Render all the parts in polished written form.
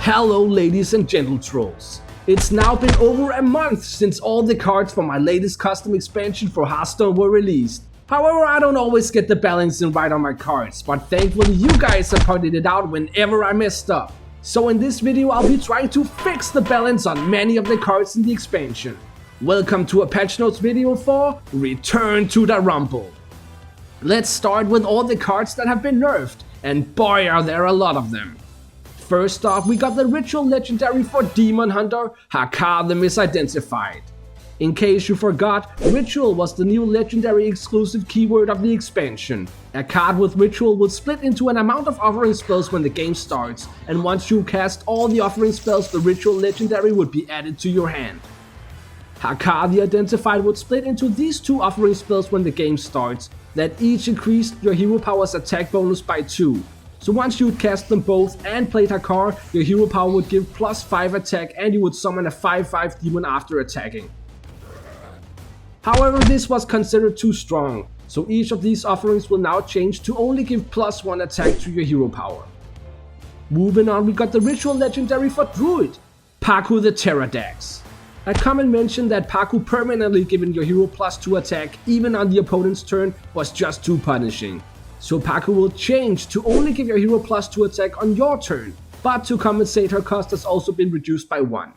Hello ladies and gentle trolls. It's now been over a month since all the cards for my latest custom expansion for Hearthstone were released. However, I don't always get the balancing right on my cards, but thankfully you guys have pointed it out whenever I messed up. So in this video I'll be trying to fix the balance on many of the cards in the expansion. Welcome to a patch notes video for Return to the Rumble. Let's start with all the cards that have been nerfed, and boy are there a lot of them. First off, we got the Ritual Legendary for Demon Hunter, Hakar the Misidentified. In case you forgot, Ritual was the new legendary exclusive keyword of the expansion. A card with Ritual will split into an amount of offering spells when the game starts, and once you cast all the offering spells, the Ritual Legendary would be added to your hand. Hakar the Identified would split into these two offering spells when the game starts, that each increased your hero power's attack bonus by 2. So once you'd cast them both and played Hakar, your hero power would give +5 attack and you would summon a 5/5 demon after attacking. However, this was considered too strong, so each of these offerings will now change to only give +1 attack to your hero power. Moving on, we got the Ritual Legendary for Druid, Paku the Pterrordax. A comment mentioned that Paku permanently giving your hero +2 attack even on the opponent's turn was just too punishing. So Paku will change to only give your hero +2 attack on your turn, but to compensate her cost has also been reduced by 1.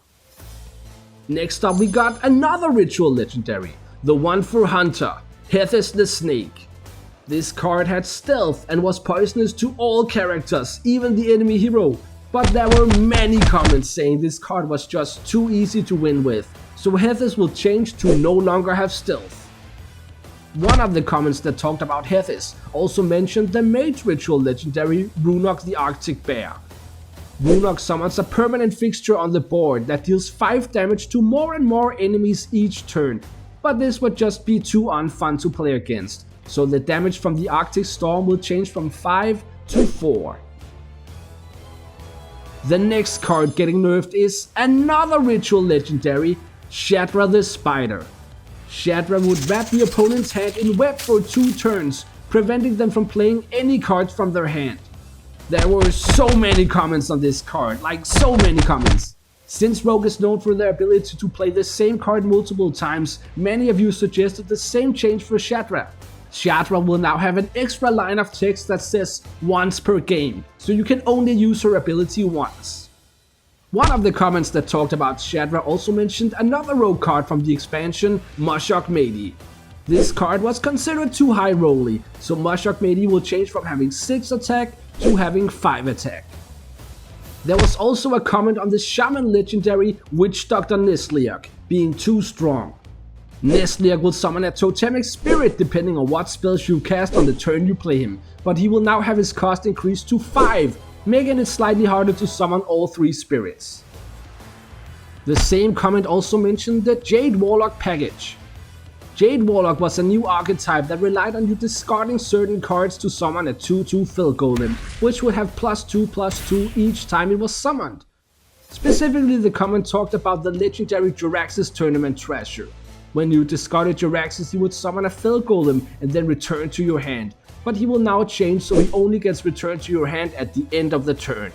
Next up we got another Ritual Legendary, the one for Hunter, Hethys the Snake. This card had stealth and was poisonous to all characters, even the enemy hero, but there were many comments saying this card was just too easy to win with, so Hethys will change to no longer have stealth. One of the comments that talked about Hethys also mentioned the Mage Ritual Legendary Runok the Arctic Bear. Runok summons a permanent fixture on the board that deals 5 damage to more and more enemies each turn, but this would just be too unfun to play against, so the damage from the Arctic Storm will change from 5 to 4. The next card getting nerfed is another Ritual Legendary, Shadra the Spider. Shadra would wrap the opponent's hand in web for 2 turns, preventing them from playing any cards from their hand. There were so many comments on this card, like so many comments. Since Rogue is known for their ability to play the same card multiple times, many of you suggested the same change for Shadra. Shadra will now have an extra line of text that says once per game, so you can only use her ability once. One of the comments that talked about Shadra also mentioned another rogue card from the expansion, Mushok Melee. This card was considered too high rolly, so Mushok Melee will change from having 6 attack to having 5 attack. There was also a comment on the Shaman Legendary Witch Doctor Nesliak being too strong. Nesliak will summon a Totemic Spirit depending on what spells you cast on the turn you play him, but he will now have his cost increased to 5, making it slightly harder to summon all 3 spirits. The same comment also mentioned the Jade Warlock package. Jade Warlock was a new archetype that relied on you discarding certain cards to summon a 2/2 Fel Golem, which would have +2/+2 each time it was summoned. Specifically, the comment talked about the legendary Jaraxxus Tournament Treasure. When you discarded Jaraxxus, you would summon a Fel Golem and then return to your hand, but he will now change so he only gets returned to your hand at the end of the turn.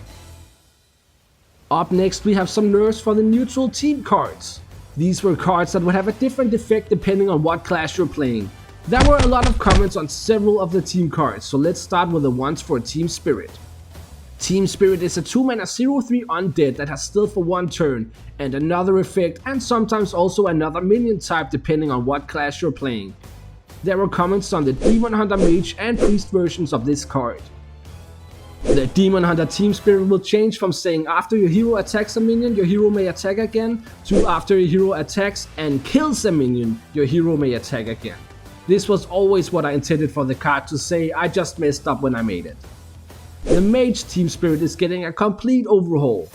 Up next we have some nerfs for the neutral team cards. These were cards that would have a different effect depending on what class you're playing. There were a lot of comments on several of the team cards, so let's start with the ones for Team Spirit. Team Spirit is a 2-mana 0/3 undead that has stealth for 1 turn, and another effect, and sometimes also another minion type depending on what class you're playing. There were comments on the Demon Hunter Mage and Priest versions of this card. The Demon Hunter Team Spirit will change from saying after your hero attacks a minion, your hero may attack again, to after your hero attacks and kills a minion, your hero may attack again. This was always what I intended for the card to say, I just messed up when I made it. The Mage Team Spirit is getting a complete overhaul.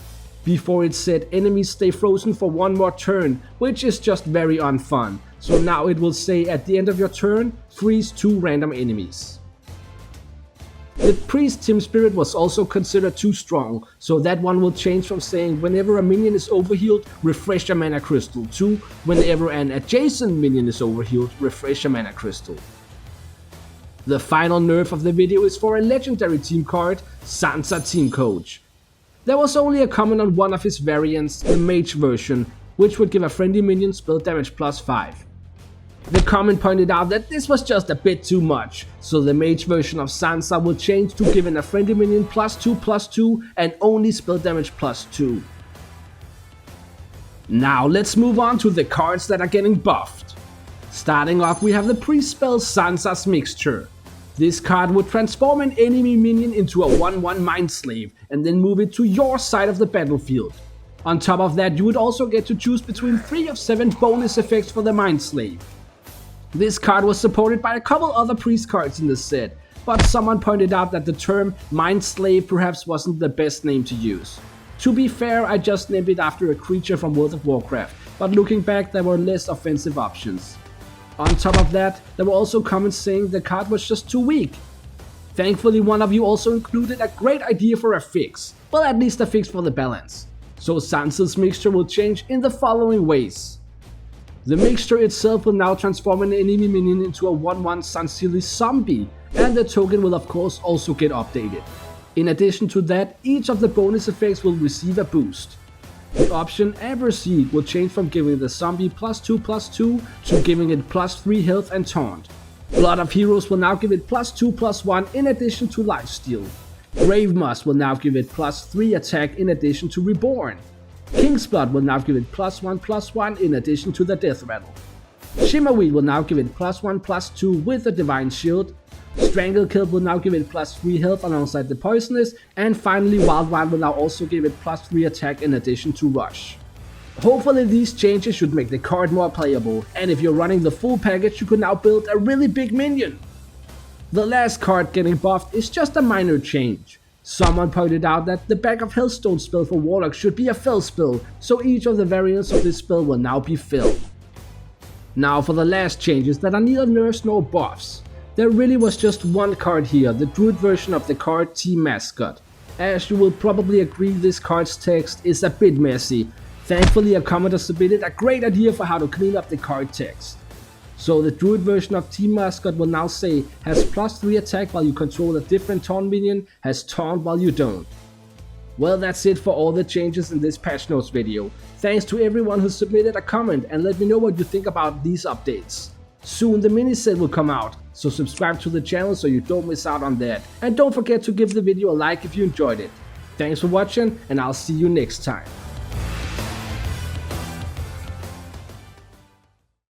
Before it said enemies stay frozen for 1 more turn, which is just very unfun. So now it will say at the end of your turn, freeze 2 random enemies. The Priest Team Spirit was also considered too strong, so that one will change from saying whenever a minion is overhealed, refresh a mana crystal, to whenever an adjacent minion is overhealed, refresh a mana crystal. The final nerf of the video is for a legendary team card, Sansa Team Coach. There was only a comment on one of his variants, the mage version, which would give a friendly minion spell damage +5. The comment pointed out that this was just a bit too much, so the mage version of Sansa will change to giving a friendly minion +2/+2 and only spell damage +2. Now let's move on to the cards that are getting buffed. Starting off, we have the pre-spell Sansa's Mixture. This card would transform an enemy minion into a 1/1 Mind Slave and then move it to your side of the battlefield. On top of that, you would also get to choose between 3 of 7 bonus effects for the Mind Slave. This card was supported by a couple other priest cards in the set, but someone pointed out that the term Mind Slave perhaps wasn't the best name to use. To be fair, I just named it after a creature from World of Warcraft, but looking back there were less offensive options. On top of that, there were also comments saying the card was just too weak. Thankfully, one of you also included a great idea for a fix, well, at least a fix for the balance. So Sansa's Mixture will change in the following ways. The mixture itself will now transform an enemy minion into a 1/1 Sansili zombie, and the token will of course also get updated. In addition to that, each of the bonus effects will receive a boost. The option Everseed will change from giving the zombie +2/+2 to giving it +3 health and taunt. Blood of Heroes will now give it +2/+1 in addition to lifesteal. Gravemoss will now give it +3 attack in addition to Reborn. King's Blood will now give it +1/+1 in addition to the Death Rattle. Shimmerweed will now give it +1/+2 with the Divine Shield. Stranglekill will now give it +3 health alongside the Poisonous, and finally Wildwind will now also give it +3 attack in addition to Rush. Hopefully these changes should make the card more playable, and if you're running the full package you could now build a really big minion. The last card getting buffed is just a minor change. Someone pointed out that the Bag of Hellstone spell for Warlock should be a Fel spell, so each of the variants of this spell will now be Fel. Now for the last changes that are neither nerfs nor buffs. There really was just one card here, the Druid version of the card Team Mascot. As you will probably agree, this card's text is a bit messy. Thankfully a commenter submitted a great idea for how to clean up the card text. So the Druid version of Team Mascot will now say, has +3 attack while you control a different taunt minion, has taunt while you don't. Well, that's it for all the changes in this patch notes video. Thanks to everyone who submitted a comment and let me know what you think about these updates. Soon the mini set will come out, so subscribe to the channel so you don't miss out on that. And don't forget to give the video a like if you enjoyed it. Thanks for watching, and I'll see you next time.